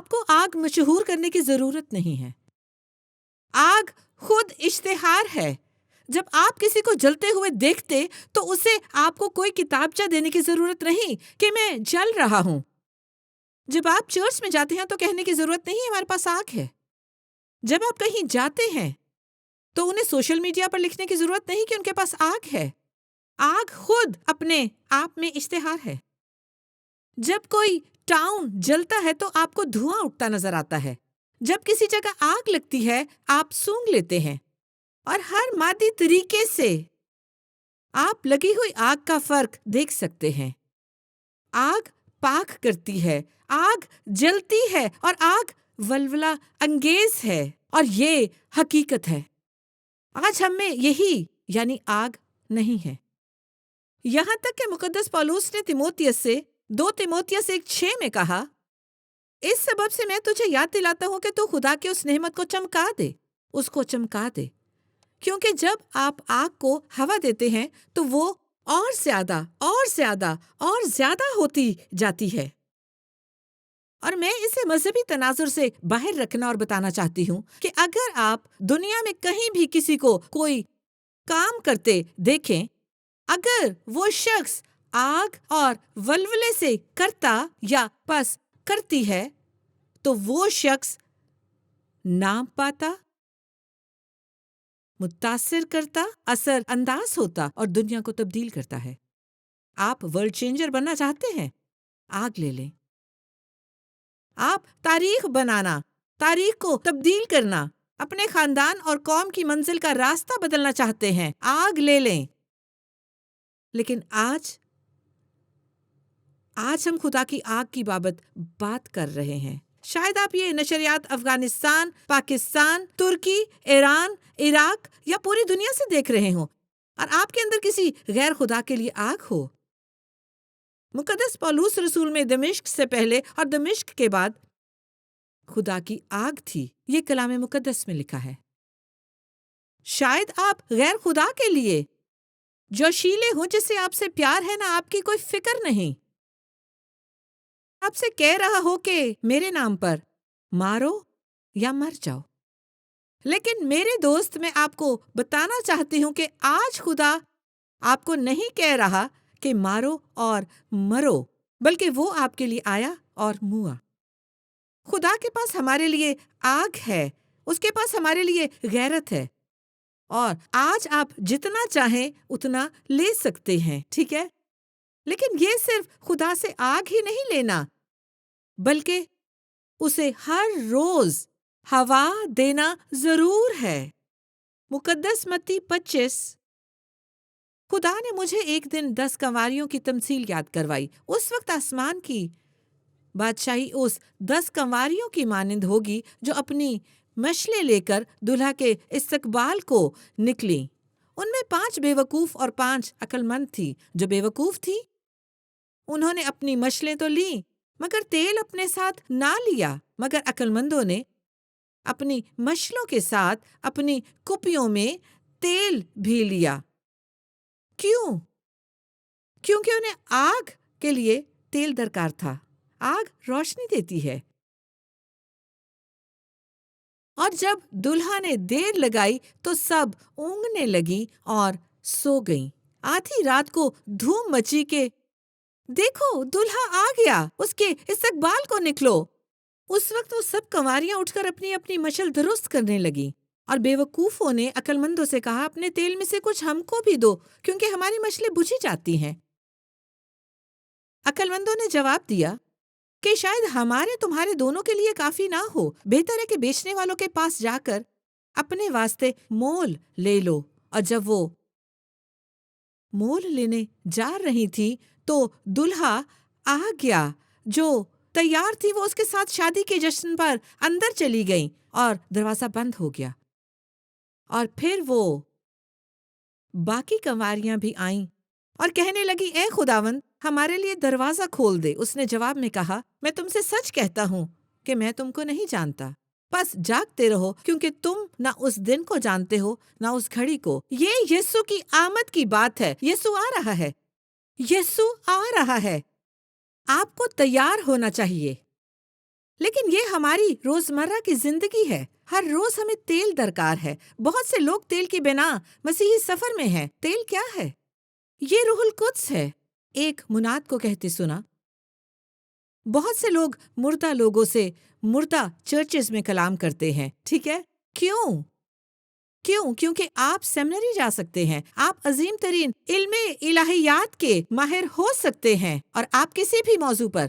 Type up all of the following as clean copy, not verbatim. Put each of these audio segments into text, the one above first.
آپ کو آگ مشہور کرنے کی ضرورت نہیں ہے. آگ خود اشتہار ہے. جب آپ کسی کو جلتے ہوئے دیکھتے تو اسے آپ کو کوئی کتابچہ دینے کی ضرورت نہیں کہ میں جل رہا ہوں. جب آپ چرچ میں جاتے ہیں تو کہنے کی ضرورت نہیں ہمارے پاس آگ ہے. جب آپ کہیں جاتے ہیں تو انہیں سوشل میڈیا پر لکھنے کی ضرورت نہیں کہ ان کے پاس آگ ہے. آگ خود اپنے آپ میں اشتہار ہے. جب کوئی ٹاؤن جلتا ہے تو آپ کو دھواں اٹھتا نظر آتا ہے. جب کسی جگہ آگ لگتی ہے آپ سونگھ لیتے ہیں اور ہر مادی طریقے سے آپ لگی ہوئی آگ کا فرق دیکھ سکتے ہیں. آگ پاک کرتی ہے، آگ جلتی ہے اور آگ ولولہ انگیز ہے اور یہ حقیقت ہے. آج ہم میں یہی یعنی آگ نہیں ہے. یہاں تک کہ مقدس پولس نے تیموتھیوس سے 2 تیموتھیوس 1:6 میں کہا، اس سبب سے میں تجھے یاد دلاتا ہوں کہ تو خدا کی اس نعمت کو چمکا دے، اس کو چمکا دے. کیونکہ جب آپ آگ کو ہوا دیتے ہیں تو وہ اور زیادہ اور زیادہ اور زیادہ ہوتی جاتی ہے. اور میں اسے مذہبی تناظر سے باہر رکھنا اور بتانا چاہتی ہوں کہ اگر آپ دنیا میں کہیں بھی کسی کو کوئی کام کرتے دیکھیں، اگر وہ شخص آگ اور ولولے سے کرتا یا پس کرتی ہے تو وہ شخص نام پاتا، متاثر کرتا، اثر انداز ہوتا اور دنیا کو تبدیل کرتا ہے. آپ ورلڈ چینجر بننا چاہتے ہیں؟ آگ لے لیں. آپ تاریخ بنانا، تاریخ کو تبدیل کرنا، اپنے خاندان اور قوم کی منزل کا راستہ بدلنا چاہتے ہیں؟ آگ لے لیں. لیکن آج ہم خدا کی آگ کی بات کر رہے ہیں. شاید آپ یہ نشریات افغانستان، پاکستان، ترکی، ایران، عراق یا پوری دنیا سے دیکھ رہے ہوں اور آپ کے اندر کسی غیر خدا کے لیے آگ ہو. مقدس پولس رسول میں دمشق سے پہلے اور دمشق کے بعد خدا کی آگ تھی. یہ کلام مقدس میں لکھا ہے. شاید آپ غیر خدا کے لیے جوشیلے ہوں جس سے آپ سے پیار ہے نہ آپ کی کوئی فکر نہیں، آپ سے کہہ رہا ہو کہ میرے نام پر مارو یا مر جاؤ. لیکن میرے دوست، میں آپ کو بتانا چاہتی ہوں کہ آج خدا آپ کو نہیں کہہ رہا کہ مارو اور مرو، بلکہ وہ آپ کے لیے آیا اور موا. خدا کے پاس ہمارے لیے آگ ہے، اس کے پاس ہمارے لیے غیرت ہے، اور آج آپ جتنا چاہیں اتنا لے سکتے ہیں. ٹھیک ہے؟ لیکن یہ صرف خدا سے آگ ہی نہیں لینا، بلکہ اسے ہر روز ہوا دینا ضرور ہے. مقدس متی 25. خدا نے مجھے ایک دن 10 کنواریوں کی تمثیل یاد کروائی. اس وقت آسمان کی بادشاہی اس 10 کنواریوں کی مانند ہوگی جو اپنی مشلیں لے کر دلہا کے استقبال کو نکلی. ان میں 5 بے وقوف اور 5 عقل مند تھی. جو بے وقوف تھی انہوں نے اپنی مشلیں تو لیں مگر تیل اپنے ساتھ نہ لیا، مگر عقل مندوں نے اپنی مشلوں کے ساتھ اپنی کپیوں میں تیل بھی لیا. کیوں؟ کیونکہ انہیں آگ کے لیے تیل درکار تھا. آگ روشنی دیتی ہے. اور جب دلہا نے دیر لگائی تو سب اونگنے لگی اور سو گئیں. آدھی رات کو دھوم مچی کہ دیکھو دلہا آ گیا، اس کے استقبال کو نکلو. اس وقت وہ سب کنواریاں اٹھ کر اپنی اپنی مشل درست کرنے لگی، اور بے وقوفوں نے عقل مندوں سے کہا اپنے تیل میں سے کچھ ہم کو بھی دو کیونکہ ہماری مشلیں بجھی جاتی ہیں. عقل مندوں نے جواب دیا کہ شاید ہمارے تمہارے دونوں کے لیے کافی نہ ہو، بہتر ہے کہ بیچنے والوں کے پاس جا کر اپنے واسطے مول لے لو. اور جب وہ مول لینے جا رہی تھی تو دلہا آ گیا. جو تیار تھی وہ اس کے ساتھ شادی کے جشن پر اندر چلی گئیں اور دروازہ بند ہو گیا. اور پھر وہ باقی کنواریاں بھی آئیں اور کہنے لگی اے خداوند ہمارے لیے دروازہ کھول دے. اس نے جواب میں کہا میں تم سے سچ کہتا ہوں کہ میں تم کو نہیں جانتا. بس جاگتے رہو کیونکہ تم نہ اس دن کو جانتے ہو نہ اس گھڑی کو. یہ یسوع کی آمد کی بات ہے. یسوع آ رہا ہے. یسوع آ رہا ہے. آپ کو تیار ہونا چاہیے. لیکن یہ ہماری روزمرہ کی زندگی ہے۔ ہر روز ہمیں تیل درکار ہے۔ بہت سے لوگ تیل کی بنا مسیحی سفر میں ہیں۔ تیل کیا ہے؟ یہ روح القدس ہے۔ ایک مناد کو کہتے سنا، بہت سے لوگ مردہ لوگوں سے مردہ چرچز میں کلام کرتے ہیں، ٹھیک ہے؟ کیوں؟ کیونکہ آپ سیمنری جا سکتے ہیں، آپ عظیم ترین علم الہیات کے ماہر ہو سکتے ہیں، اور آپ کسی بھی موضوع پر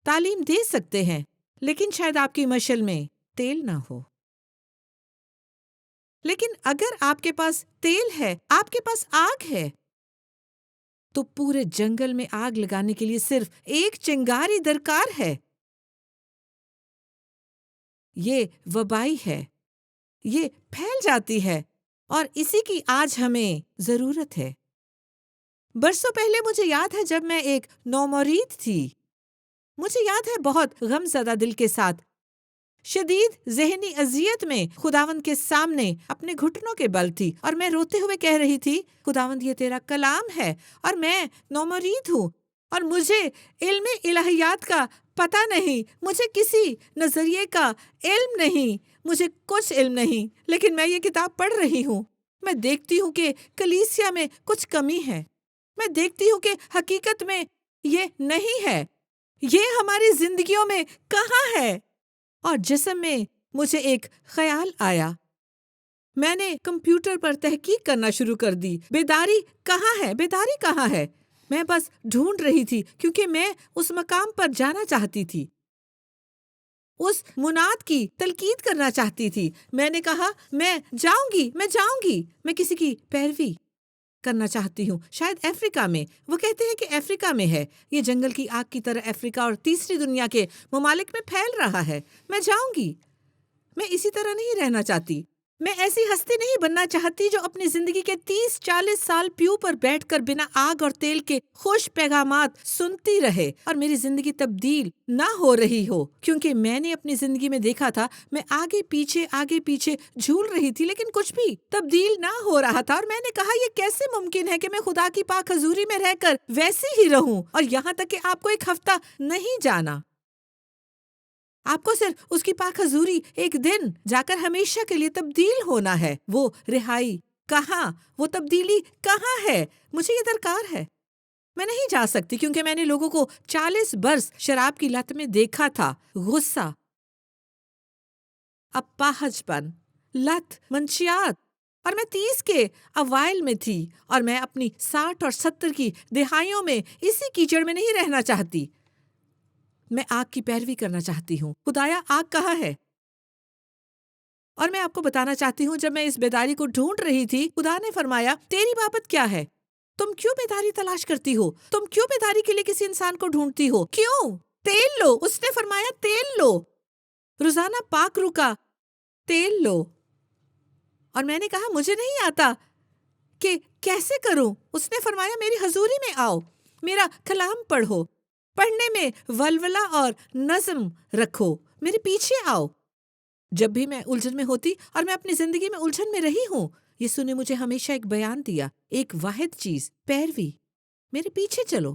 تعلیم دے سکتے ہیں، لیکن شاید آپ کی مشل میں تیل نہ ہو۔ لیکن اگر آپ کے پاس تیل ہے، آپ کے پاس آگ ہے، تو پورے جنگل میں آگ لگانے کے لیے صرف ایک چنگاری درکار ہے۔ یہ وبائی ہے، یہ پھیل جاتی ہے، اور اسی کی آج ہمیں ضرورت ہے۔ برسوں پہلے مجھے یاد ہے جب میں ایک نومرید تھی، مجھے یاد ہے بہت غم زدہ دل کے ساتھ، شدید ذہنی اذیت میں خداوند کے سامنے اپنے گھٹنوں کے بل تھی، اور میں روتے ہوئے کہہ رہی تھی، خداوند یہ تیرا کلام ہے، اور میں نومرید ہوں، اور مجھے علم الہیات کا پتہ نہیں، مجھے کسی نظریے کا علم نہیں، مجھے کچھ علم نہیں، لیکن میں یہ کتاب پڑھ رہی ہوں۔ میں دیکھتی ہوں کہ کلیسیا میں کچھ کمی ہے، میں دیکھتی ہوں کہ حقیقت میں یہ نہیں ہے، یہ ہماری زندگیوں میں کہاں ہے؟ اور جسم میں مجھے ایک خیال آیا، میں نے کمپیوٹر پر تحقیق کرنا شروع کر دی، بیداری کہاں ہے؟ بیداری کہاں ہے؟ میں بس ڈھونڈ رہی تھی، کیونکہ میں اس مقام پر جانا چاہتی تھی، اس مناد کی تلقین کرنا چاہتی تھی۔ میں نے کہا میں جاؤں گی، میں کسی کی پیروی کرنا چاہتی ہوں، شاید افریقہ میں، وہ کہتے ہیں کہ افریقہ میں ہے، یہ جنگل کی آگ کی طرح افریقہ اور تیسری دنیا کے ممالک میں پھیل رہا ہے۔ میں جاؤں گی، میں اسی طرح نہیں رہنا چاہتی، میں ایسی ہستی نہیں بننا چاہتی جو اپنی زندگی کے 30-40 سال پیو پر بیٹھ کر بنا آگ اور تیل کے خوش پیغامات سنتی رہے اور میری زندگی تبدیل نہ ہو رہی ہو، کیونکہ میں نے اپنی زندگی میں دیکھا تھا میں آگے پیچھے جھول رہی تھی، لیکن کچھ بھی تبدیل نہ ہو رہا تھا، اور میں نے کہا یہ کیسے ممکن ہے کہ میں خدا کی پاک حضوری میں رہ کر ویسی ہی رہوں، اور یہاں تک کہ آپ کو ایک ہفتہ نہیں جانا، آپ کو صرف اس کی پاک حضوری ایک دن جا کر ہمیشہ کے لیے تبدیل ہونا ہے۔ وہ رہائی کہاں؟ وہ تبدیلی کہاں ہے؟ مجھے یہ درکار ہے۔ میں نہیں جا سکتی کیونکہ میں نے لوگوں کو 40 برس شراب کی لت میں دیکھا تھا۔ غصہ، اپاہج پن، لت، منشیات، اور میں 30 کے اوائل میں تھی، اور میں اپنی 60 اور 70 کی دہائیوں میں اسی کیچڑ میں نہیں رہنا چاہتی۔ میں آگ کی پیروی کرنا چاہتی ہوں۔ خدایا آگ کہاں ہے؟ اور میں آپ کو بتانا چاہتی ہوں، جب میں اس بیداری کو ڈھونڈ رہی تھی، خدا نے فرمایا تیری بابت کیا ہے؟ تم کیوں بیداری تلاش کرتی ہو؟ تم کیوں بیداری کے لیے کسی انسان کو ڈھونڈتی ہو؟ کیوں؟ تیل لو، اس نے فرمایا تیل لو، روزانہ پاک روح کا تیل لو۔ اور میں نے کہا مجھے نہیں آتا کہ کیسے کروں۔ اس نے فرمایا میری حضوری میں آؤ، میرا کلام پڑھو، پڑھنے میں ولولہ اور نظم رکھو، میرے پیچھے آؤ۔ جب بھی میں الجھن میں ہوتی، اور میں اپنی زندگی میں الجھن میں رہی ہوں، یسوع نے مجھے ہمیشہ ایک بیان دیا، ایک واحد چیز، پیروی۔ میرے پیچھے چلو،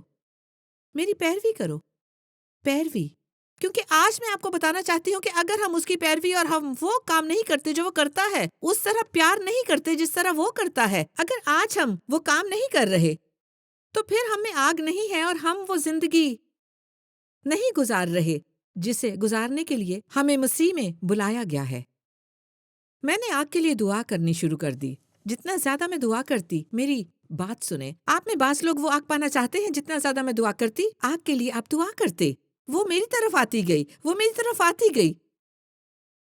میری پیروی کرو، پیروی۔ کیونکہ آج میں آپ کو بتانا چاہتی ہوں کہ اگر ہم اس کی پیروی اور ہم وہ کام نہیں کرتے جو وہ کرتا ہے، اس طرح پیار نہیں کرتے جس طرح وہ کرتا ہے، اگر آج ہم وہ کام نہیں کر رہے، تو پھر ہم میں آگ نہیں ہے، اور ہم وہ زندگی نہیں گزار رہے جسے گزارنے کے لیے ہمیں مسیح میں بلایا گیا ہے۔ میں نے آگ کے لیے دعا کرنی شروع کر دی۔ جتنا زیادہ میں دعا کرتی، میری بات سنیں، آپ میں بعض لوگ وہ آگ پانا چاہتے ہیں، جتنا زیادہ میں دعا کرتی، آگ کے لیے آپ دعا کرتے، وہ میری طرف آتی گئی، وہ میری طرف آتی گئی،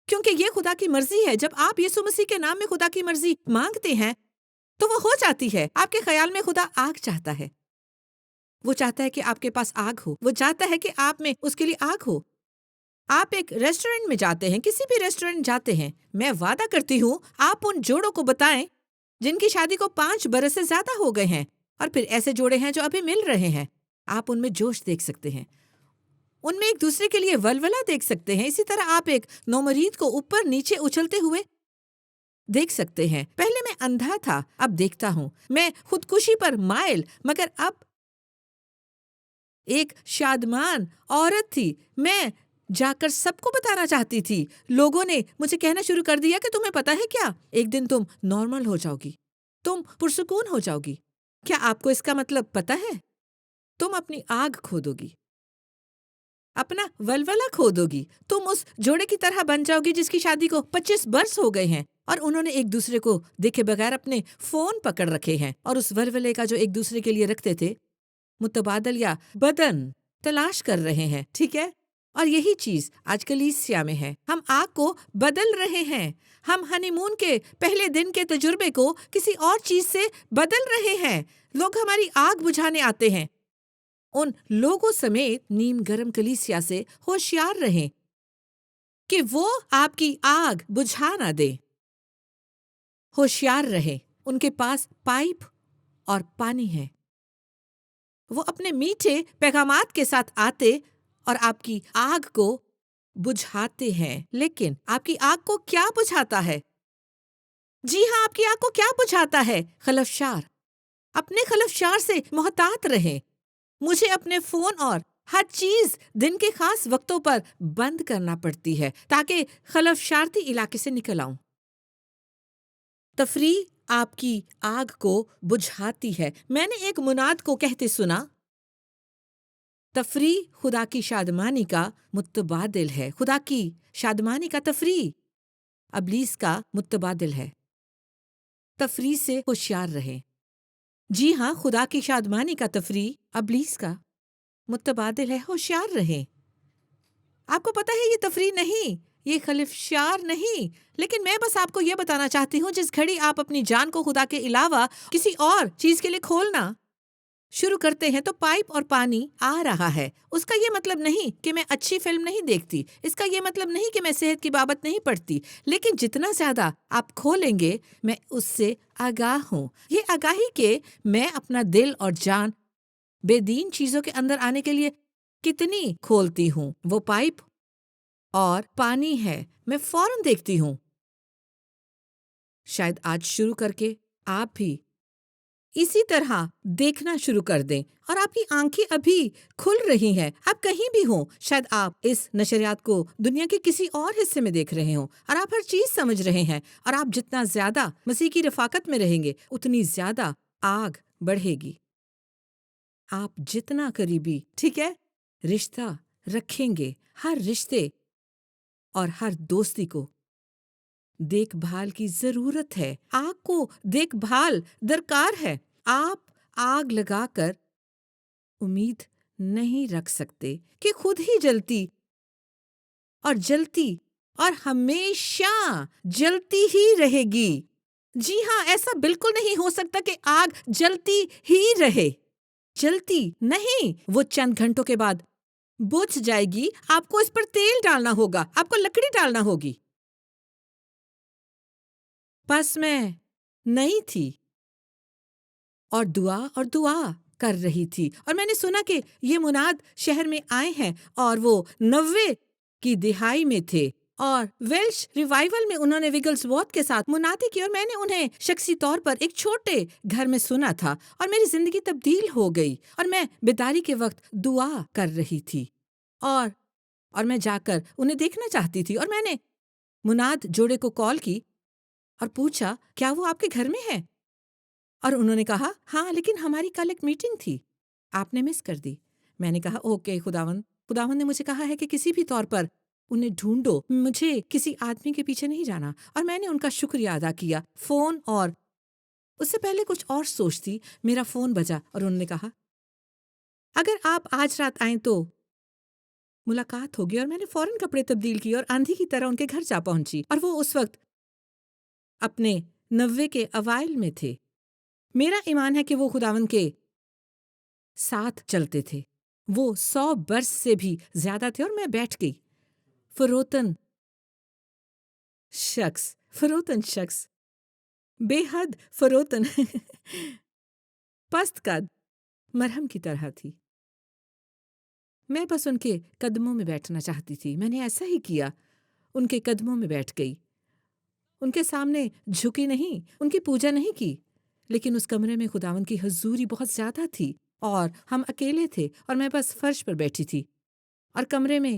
کیونکہ یہ خدا کی مرضی ہے۔ جب آپ یسوع مسیح کے نام میں خدا کی مرضی مانگتے ہیں تو وہ ہو جاتی ہے۔ آپ کے خیال میں خدا آگ چاہتا ہے، وہ چاہتا ہے کہ آپ کے پاس آگ ہو، وہ چاہتا ہے کہ آپ میں اس کے لیے آگ ہو۔ آپ ایک ریسٹورنٹ میں جاتے ہیں، کسی بھی ریسٹورنٹ جاتے ہیں، میں وعدہ کرتی ہوں آپ ان جوڑوں کو بتائیں جن کی شادی کو 5 برس سے زیادہ ہو گئے ہیں، اور پھر ایسے جوڑے ہیں جو ابھی مل رہے ہیں، آپ ان میں جوش دیکھ سکتے ہیں، ان میں ایک دوسرے کے لیے ولولہ دیکھ سکتے ہیں۔ اسی طرح آپ ایک نومرید کو اوپر نیچے اچھلتے ہوئے دیکھ سکتے ہیں۔ پہلے میں اندھا تھا، اب دیکھتا ہوں، میں خودکشی پر مائل، مگر اب ایک شادمان عورت تھی، میں جا کر سب کو بتانا چاہتی تھی۔ لوگوں نے مجھے کہنا شروع کر دیا کہ تمہیں پتہ ہے کیا، ایک دن تم نارمل ہو جاؤ گی، تم پرسکون ہو جاؤ گی۔ کیا آپ کو اس کا مطلب پتہ ہے؟ تم اپنی آگ کھودو گی، اپنا ولولہ کھودو گی، تم اس جوڑے کی طرح بن جاؤ گی جس کی شادی کو 25 برس ہو گئے ہیں اور انہوں نے ایک دوسرے کو دیکھے بغیر اپنے فون پکڑ رکھے ہیں اور اس ولولے کا جو ایک دوسرے کے لیے رکھتے تھے متبادل یا بدن تلاش کر رہے ہیں، ٹھیک ہے؟ اور یہی چیز آج کلیسیا میں ہے، ہم آگ کو بدل رہے ہیں، ہم ہنی مون کے پہلے دن کے تجربے کو کسی اور چیز سے بدل رہے ہیں۔ لوگ ہماری آگ بجھانے آتے ہیں، ان لوگوں سمیت نیم گرم کلیسیا سے ہوشیار رہیں کہ وہ آپ کی آگ بجھا نہ دے۔ ہوشیار رہیں، ان کے پاس پائپ اور پانی ہے، وہ اپنے میٹھے پیغامات کے ساتھ آتے اور آپ کی آگ کو بجھاتے ہیں۔ لیکن آپ کی آگ کو کیا بجھاتا ہے؟ جی ہاں، آپ کی آگ کو کیا بجھاتا ہے؟ خلفشار۔ اپنے خلفشار سے محتاط رہیں۔ مجھے اپنے فون اور ہر چیز دن کے خاص وقتوں پر بند کرنا پڑتی ہے تاکہ خلفشارتی علاقے سے نکل آؤں۔ تفریح آپ کی آگ کو بجھاتی ہے۔ میں نے ایک مناد کو کہتے سنا، تفریح خدا کی شادمانی کا متبادل ہے۔ خدا کی شادمانی کا تفریح ابلیس کا متبادل ہے۔ تفریح سے ہوشیار رہیں۔ جی ہاں، خدا کی شادمانی کا تفریح ابلیس کا متبادل ہے، ہوشیار رہیں۔ آپ کو پتہ ہے یہ تفریح نہیں، یہ خلفشار نہیں، لیکن میں بس آپ کو یہ بتانا چاہتی ہوں جس گھڑی آپ اپنی جان کو خدا کے علاوہ کسی اور چیز کے لیے کھولنا شروع کرتے ہیں تو پائپ اور پانی آ رہا ہے۔ اس کا یہ مطلب نہیں کہ میں اچھی فلم نہیں دیکھتی، اس کا یہ مطلب نہیں کہ میں صحت کی بابت نہیں پڑھتی، لیکن جتنا زیادہ آپ کھولیں گے میں اس سے آگاہ ہوں۔ یہ آگاہی کہ میں اپنا دل اور جان بے دین چیزوں کے اندر آنے کے لیے کتنی کھولتی ہوں، وہ پائپ اور پانی ہے، میں فوراً دیکھتی ہوں۔ شاید آج شروع کر کے آپ بھی اسی طرح دیکھنا شروع کر دیں اور آپ کی آنکھیں ابھی کھل رہی ہیں۔ آپ کہیں بھی ہوں، شاید آپ اس نشریات کو دنیا کے کسی اور حصے میں دیکھ رہے ہوں اور آپ ہر چیز سمجھ رہے ہیں، اور آپ جتنا زیادہ مسیح کی رفاقت میں رہیں گے اتنی زیادہ آگ بڑھے گی۔ آپ جتنا قریبی، ٹھیک ہے، رشتہ رکھیں گے، ہر رشتے اور ہر دوستی کو دیکھ بھال کی ضرورت ہے۔ آگ کو دیکھ بھال درکار ہے۔ آپ آگ لگا کر امید نہیں رکھ سکتے کہ خود ہی جلتی اور ہمیشہ جلتی ہی رہے گی۔ جی ہاں، ایسا بالکل نہیں ہو سکتا کہ آگ جلتی ہی رہے، جلتی نہیں، وہ چند گھنٹوں کے بعد بجھ جائے گی۔ آپ کو اس پر تیل ڈالنا ہوگا، آپ کو لکڑی ڈالنا ہوگی۔ پس میں نہیں تھی اور دعا کر رہی تھی، اور میں نے سنا کہ یہ مناد شہر میں آئے ہیں اور وہ 90 کی دہائی میں تھے، اور ویلش ریوائیول میں انہوں نے وگلسورتھ کے ساتھ منادی کی، اور میں نے انہیں شخصی طور پر ایک چھوٹے گھر میں سنا تھا اور میری زندگی تبدیل ہو گئی، اور میں بیداری کے وقت دعا کر رہی تھی اور میں جا کر انہیں دیکھنا چاہتی تھی، اور میں نے مناد جوڑے کو کال کی اور پوچھا کیا وہ آپ کے گھر میں ہے؟ اور انہوں نے کہا ہاں، لیکن ہماری کل ایک میٹنگ تھی، آپ نے مس کر دی۔ میں نے کہا اوکے، خداوند نے مجھے کہا ہے کہ کسی بھی طور پر انہیں ڈھونڈو، مجھے کسی آدمی کے پیچھے نہیں جانا، اور میں نے ان کا شکریہ ادا کیا۔ فون، اور اس سے پہلے کچھ اور سوچتی، میرا فون بجا اور انہوں نے کہا اگر آپ آج رات آئیں تو ملاقات ہوگی، اور میں نے فوراً کپڑے تبدیل کیے اور آندھی کی طرح ان کے گھر جا پہنچی، اور وہ اس وقت اپنے 90 کے اوائل میں تھے۔ میرا ایمان ہے کہ وہ خداوند کے ساتھ چلتے تھے، وہ 100 برس سے بھی زیادہ تھے، اور میں بیٹھ گئی۔ فروتن شخص، بے حد فروتن پست قد مرہم کی طرح تھی۔ میں بس ان کے قدموں میں بیٹھنا چاہتی تھی۔ میں نے ایسا ہی کیا، ان کے قدموں میں بیٹھ گئی، ان کے سامنے جھکی نہیں، ان کی پوجا نہیں کی، لیکن اس کمرے میں خداوند کی حضوری بہت زیادہ تھی، اور ہم اکیلے تھے، اور میں بس فرش پر بیٹھی تھی، اور کمرے میں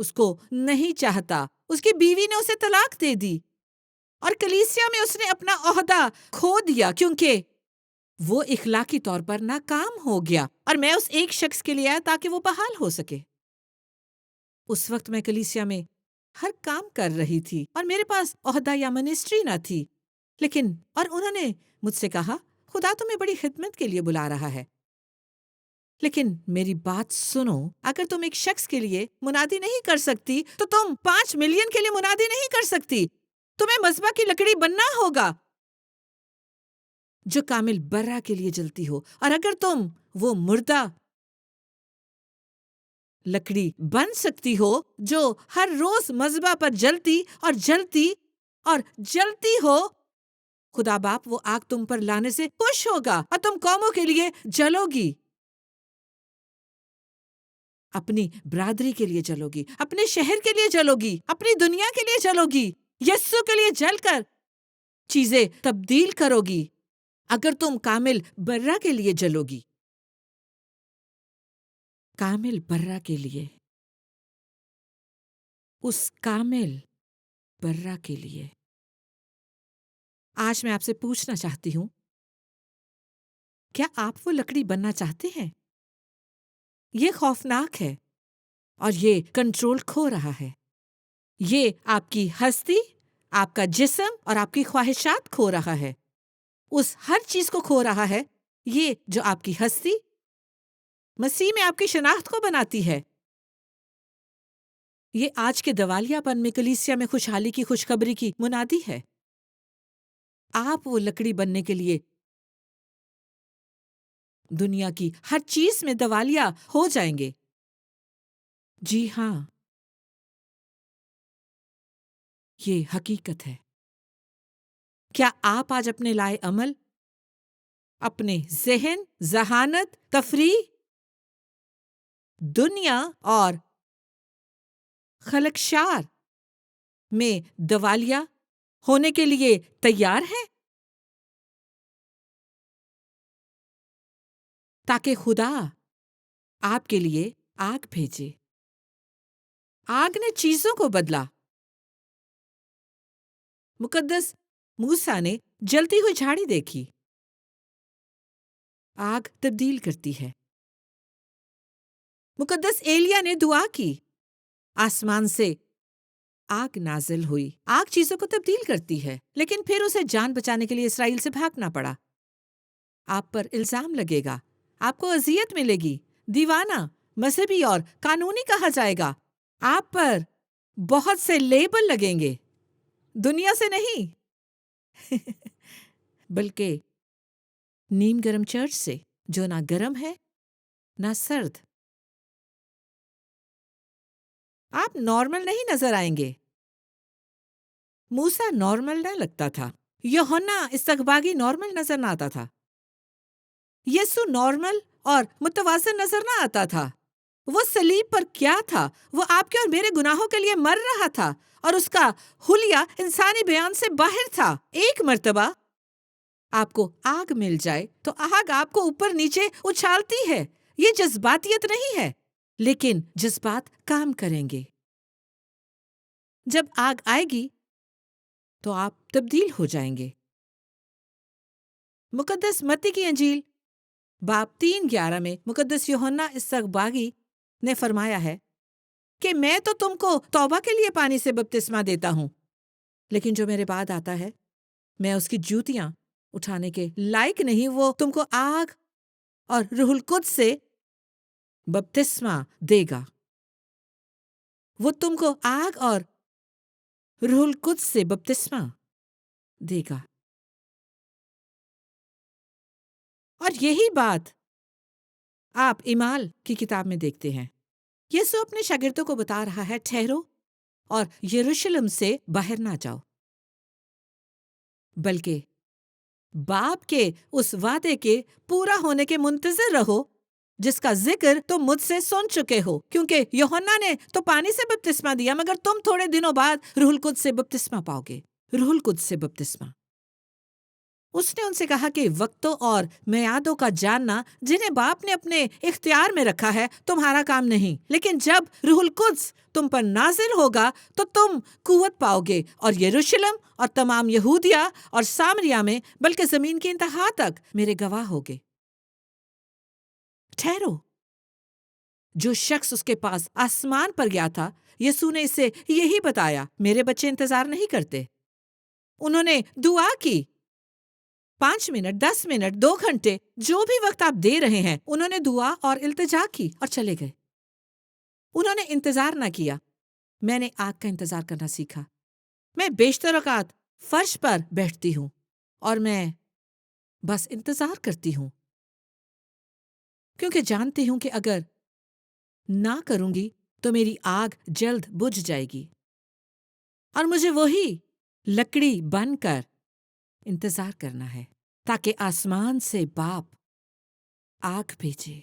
اس کو نہیں چاہتا، اس کی بیوی نے اسے طلاق دے دی، اور کلیسیا میں اس نے اپنا عہدہ کھو دیا کیونکہ وہ اخلاقی طور پر ناکام ہو گیا، اور میں اس ایک شخص کے لیے آیا تاکہ وہ بحال ہو سکے۔ اس وقت میں کلیسیا میں ہر کام کر رہی تھی اور میرے پاس عہدہ یا منسٹری نہ تھی، لیکن اور انہوں نے مجھ سے کہا خدا تمہیں بڑی خدمت کے لیے بلا رہا ہے، لیکن میری بات سنو، اگر تم ایک شخص کے لیے منادی نہیں کر سکتی تو تم 5 ملین کے لیے منادی نہیں کر سکتی۔ تمہیں مذبح کی لکڑی بننا ہوگا جو کامل برہ کے لیے جلتی ہو، اور اگر تم وہ مردہ لکڑی بن سکتی ہو جو ہر روز مذبح پر جلتی اور جلتی اور جلتی ہو، خدا باپ وہ آگ تم پر لانے سے خوش ہوگا اور تم قوموں کے لیے جلو گی، اپنی برادری کے لیے جلو گی، اپنے شہر کے لیے جلو گی، اپنی دنیا کے لیے جلو گی، یسوع کے لیے جل کر چیزیں تبدیل کرو گی اگر تم کامل برہ کے لیے جلو گی۔ کامل برہ کے لیے، اس کامل برہ کے لیے آج میں آپ سے پوچھنا چاہتی ہوں، کیا آپ وہ لکڑی بننا چاہتے ہیں؟ یہ خوفناک ہے اور یہ کنٹرول کھو رہا ہے۔ یہ آپ کی ہستی، آپ کا جسم اور آپ کی خواہشات کھو رہا ہے۔ اس ہر چیز کو کھو رہا ہے، یہ جو آپ کی ہستی مسیح میں آپ کی شناخت کو بناتی ہے۔ یہ آج کے دوالیہ پن میں کلیسیا میں خوشحالی کی خوشخبری کی منادی ہے۔ آپ وہ لکڑی بننے کے لیے دنیا کی ہر چیز میں دوالیہ ہو جائیں گے۔ جی ہاں، یہ حقیقت ہے۔ کیا آپ آج اپنے لائے عمل، اپنے ذہن، ذہانت، تفریح، دنیا اور خلقشار میں دوالیہ ہونے کے لیے تیار ہیں تاکہ خدا آپ کے لیے آگ بھیجے؟ آگ نے چیزوں کو بدلا۔ مقدس موسیٰ نے جلتی ہوئی جھاڑی دیکھی۔ آگ تبدیل کرتی ہے۔ مقدس ایلیا نے دعا کی، آسمان سے آگ نازل ہوئی۔ آگ چیزوں کو تبدیل کرتی ہے، لیکن پھر اسے جان بچانے کے لیے اسرائیل سے بھاگنا پڑا۔ آپ پر الزام لگے گا، آپ کو اذیت ملے گی، دیوانہ، مذہبی اور قانونی کہا جائے گا۔ آپ پر بہت سے لیبل لگیں گے، دنیا سے نہیں بلکہ نیم گرم چرچ سے، جو نہ گرم ہے نہ سرد۔ آپ نارمل نہیں نظر آئیں گے۔ موسیٰ نارمل نہ لگتا تھا، یوحنا استغباغی نارمل نظر نہ آتا تھا، یسوع نارمل اور متوازن نظر نہ آتا تھا۔ وہ صلیب پر کیا تھا؟ وہ آپ کے اور میرے گناہوں کے لیے مر رہا تھا، اور اس کا حلیہ انسانی بیان سے باہر تھا۔ ایک مرتبہ آپ کو آگ مل جائے تو آگ آپ کو اوپر نیچے اچھالتی ہے۔ یہ جذباتیت نہیں ہے، لیکن جذبات کام کریں گے۔ جب آگ آئے گی تو آپ تبدیل ہو جائیں گے۔ مقدس متی کی انجیل باب 3:11 میں مقدس یوحنا استغباغی نے فرمایا ہے کہ میں تو تم کو توبہ کے لیے پانی سے بپتسمہ دیتا ہوں، لیکن جو میرے بعد آتا ہے میں اس کی جوتیاں اٹھانے کے لائق نہیں۔ وہ تم کو آگ اور روح القدس سے بپتسمہ دے گا۔ وہ تم کو آگ اور روح القدس سے بپتسمہ دے گا۔ اور یہی بات آپ اعمال کی کتاب میں دیکھتے ہیں۔ یسوع اپنے شاگردوں کو بتا رہا ہے، ٹھہرو اور یروشلم سے باہر نہ جاؤ، بلکہ باپ کے اس وعدے کے پورا ہونے کے منتظر رہو جس کا ذکر تم مجھ سے سن چکے ہو، کیونکہ یوحنا نے تو پانی سے بپتسمہ دیا، مگر تم تھوڑے دنوں بعد روح القدس سے بپتسمہ پاؤ گے۔ روح القدس سے بپتسمہ۔ اس نے ان سے کہا کہ وقتوں اور میعادوں کا جاننا جنہیں باپ نے اپنے اختیار میں رکھا ہے تمہارا کام نہیں، لیکن جب روح القدس تم پر نازل ہوگا تو تم قوت پاؤ گے، اور یروشلم اور تمام یہودیہ اور سامریہ میں بلکہ زمین کی انتہا تک میرے گواہ ہوگے۔ ٹھہرو، جو شخص اس کے پاس آسمان پر گیا تھا، یسوع نے اسے یہی بتایا، میرے بچے انتظار نہیں کرتے، انہوں نے دعا کی۔ 5 منٹ، 10 منٹ، 2 گھنٹے، جو بھی وقت آپ دے رہے ہیں، انہوں نے دعا اور التجا کی اور چلے گئے۔ انہوں نے انتظار نہ کیا۔ میں نے آگ کا انتظار کرنا سیکھا۔ میں بیشتر اوقات فرش پر بیٹھتی ہوں اور میں بس انتظار کرتی ہوں، کیونکہ جانتی ہوں کہ اگر نہ کروں گی تو میری آگ جلد بجھ جائے گی، اور مجھے وہی لکڑی بن کر انتظار کرنا ہے تاکہ آسمان سے باپ آگ بھیجے،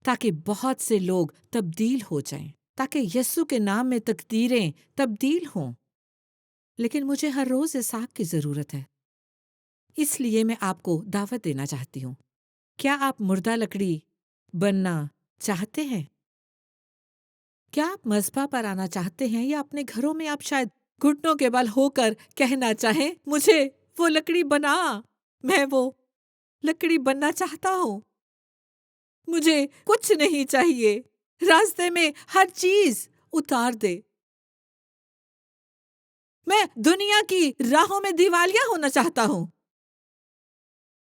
تاکہ بہت سے لوگ تبدیل ہو جائیں، تاکہ یسوع کے نام میں تقدیریں تبدیل ہوں۔ لیکن مجھے ہر روز اس آگ کی ضرورت ہے، اس لیے میں آپ کو دعوت دینا چاہتی ہوں۔ کیا آپ مردہ لکڑی بننا چاہتے ہیں؟ کیا آپ مذبح پر آنا چاہتے ہیں، یا اپنے گھروں میں آپ شاید گھٹنوں کے بل ہو کر کہنا چاہیں، مجھے وہ لکڑی بنا، میں وہ لکڑی بننا چاہتا ہوں، مجھے کچھ نہیں چاہیے، راستے میں ہر چیز اتار دے، میں دنیا کی راہوں میں دیوالیہ ہونا چاہتا ہوں،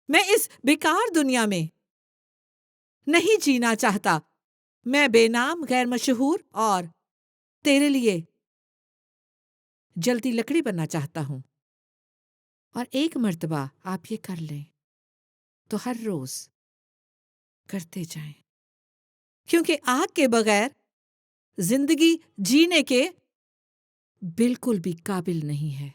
میں اس بیکار دنیا میں نہیں جینا چاہتا، میں بے نام، غیر مشہور اور تیرے لیے جلدی لکڑی بننا چاہتا ہوں۔ اور ایک مرتبہ آپ یہ کر لیں تو ہر روز کرتے جائیں، کیونکہ آگ کے بغیر زندگی جینے کے بالکل بھی قابل نہیں ہے۔